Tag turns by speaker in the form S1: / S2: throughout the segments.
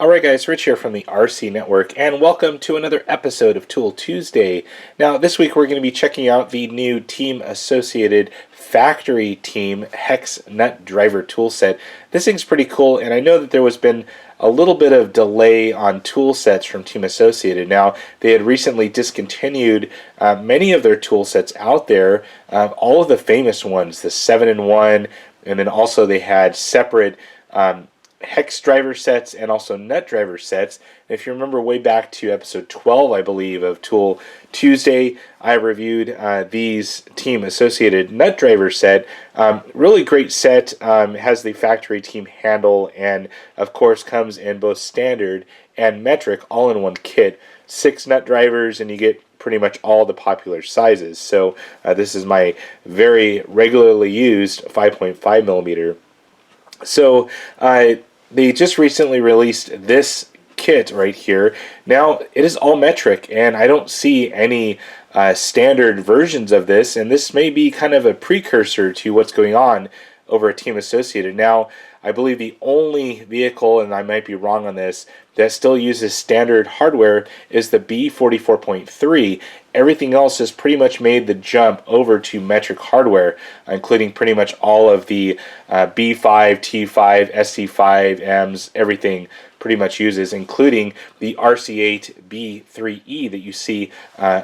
S1: Alright guys, Rich here from the RC Network, and welcome to another episode of Tool Tuesday. Now this week we're going to be checking out the new Team Associated Factory Team Hex Nut Driver toolset. This thing's pretty cool, and I know that there was been a little bit of delay on tool sets from Team Associated. Now, they had recently discontinued many of their tool sets out there, all of the famous ones, the 7-in-1, and then also they had separate hex driver sets and also nut driver sets. And if you remember way back to episode 12, I believe, of Tool Tuesday, I reviewed these Team Associated nut driver set. Really great set. Has the factory team handle, and of course comes in both standard and metric all in one kit. 6 nut drivers, and you get pretty much all the popular sizes. So this is my very regularly used 5.5 millimeter. So they just recently released this kit right here. Now it is all metric, and I don't see any standard versions of this, and this may be kind of a precursor to what's going on over at Team Associated. Now I believe the only vehicle, and I might be wrong on this, that still uses standard hardware is the B44.3. Everything else has pretty much made the jump over to metric hardware, including pretty much all of the B5, T5, SC5, Ms, everything pretty much uses, including the RC8 B3E that you see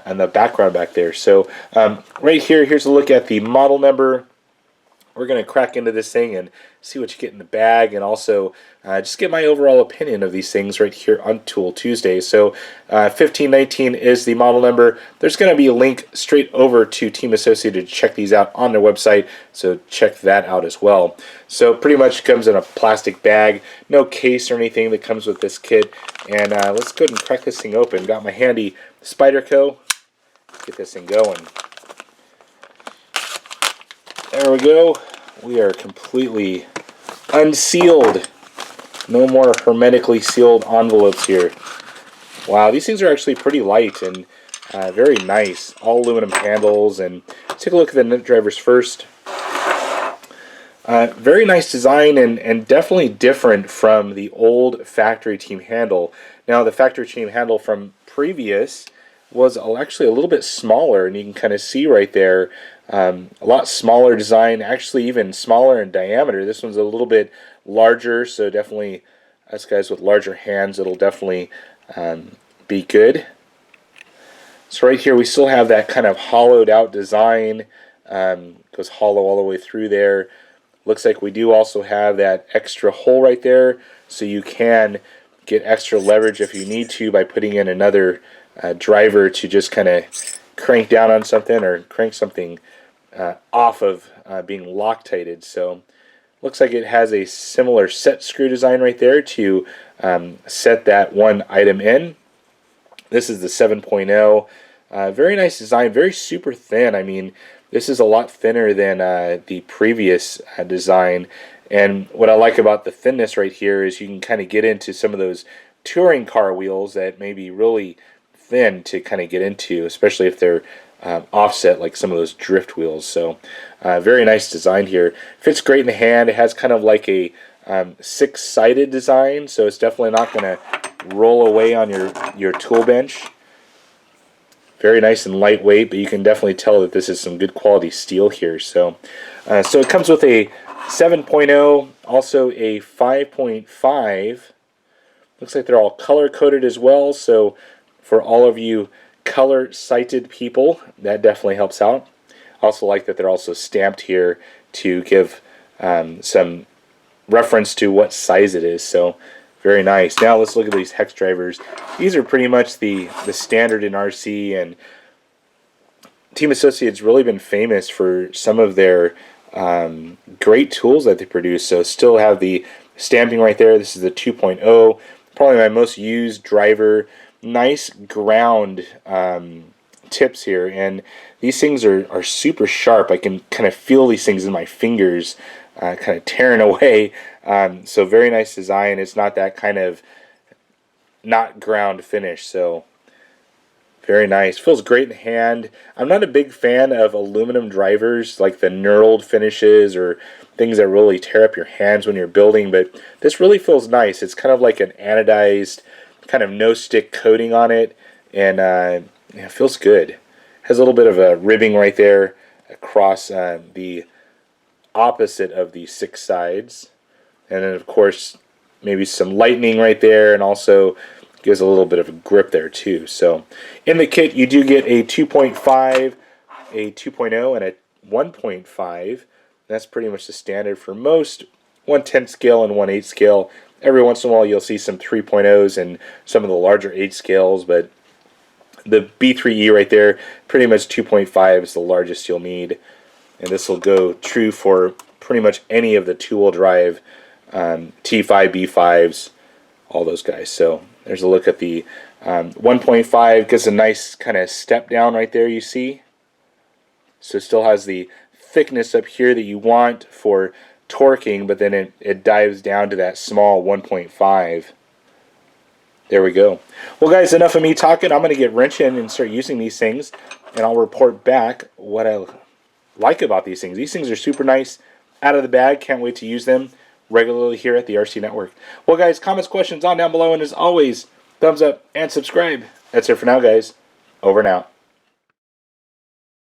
S1: in the background back there. So right here, here's a look at the model number. We're going to crack into this thing and see what you get in the bag, and also just get my overall opinion of these things right here on Tool Tuesday. So 1519 is the model number. There's going to be a link straight over to Team Associated to check these out on their website, so check that out as well. So pretty much comes in a plastic bag, no case or anything that comes with this kit. And let's go ahead and crack this thing open. Got my handy Spyderco. Get this thing going. There we go. We are completely unsealed. No more hermetically sealed envelopes here. Wow, these things are actually pretty light and very nice. All aluminum handles. And let's take a look at the nut drivers first. Very nice design, and definitely different from the old factory team handle. Now the factory team handle from previous was actually a little bit smaller, and you can kind of see right there a lot smaller design, actually even smaller in diameter. This one's a little bit larger, so definitely us guys with larger hands, it'll definitely be good. So right here we still have that kind of hollowed out design, goes hollow all the way through there. Looks like we do also have that extra hole right there, so you can get extra leverage if you need to by putting in another driver to just kind of crank down on something or crank something off of being Loctited. So looks like it has a similar set screw design right there to set that one item in. This is the 7.0. Very nice design, very super thin. I mean, this is a lot thinner than the previous design. And what I like about the thinness right here is you can kind of get into some of those touring car wheels that may be really thin to kind of get into, especially if they're offset like some of those drift wheels. So very nice design here. Fits great in the hand. It has kind of like a 6-sided design, so it's definitely not going to roll away on your tool bench. Very nice and lightweight, but you can definitely tell that this is some good quality steel here. So so it comes with a 7.0, also a 5.5. Looks like they're all color coded as well, so for all of you color sighted people, that definitely helps out. Also like that they're also stamped here to give some reference to what size it is. So very nice. Now let's look at these hex drivers. These are pretty much the standard in RC, and Team Associated's really been famous for some of their great tools that they produce. So still have the stamping right there. This is the 2.0, probably my most used driver. Nice ground tips here, and these things are super sharp. I can kind of feel these things in my fingers kind of tearing away. So very nice design. It's not that kind of not ground finish, so Very nice. Feels great in hand. I'm not a big fan of aluminum drivers, like the knurled finishes or things that really tear up your hands when you're building, but this really feels nice. It's kind of like an anodized, kind of no-stick coating on it, and yeah, it feels good. Has a little bit of a ribbing right there across the opposite of the 6 sides. And then, of course, maybe some lightning right there, and also gives a little bit of a grip there too. So in the kit you do get a 2.5, a 2.0, and a 1.5. That's pretty much the standard for most 1/10 scale and 1/8 scale. Every once in a while you'll see some 3.0s and some of the larger 8 scales, but the B3E right there, pretty much 2.5 is the largest you'll need. And this will go true for pretty much any of the 2-wheel drive T5, B5s, all those guys. So there's a look at the 1.5. Gets a nice kind of step down right there, you see. So it still has the thickness up here that you want for torquing, but then it dives down to that small 1.5. There we go. Well, guys, enough of me talking. I'm going to get wrenching and start using these things, and I'll report back what I like about these things. These things are super nice, out of the bag. Can't wait to use them regularly here at the RC Network. Well, guys, comments, questions on down below, and as always, thumbs up and subscribe. That's it for now, guys. Over and out.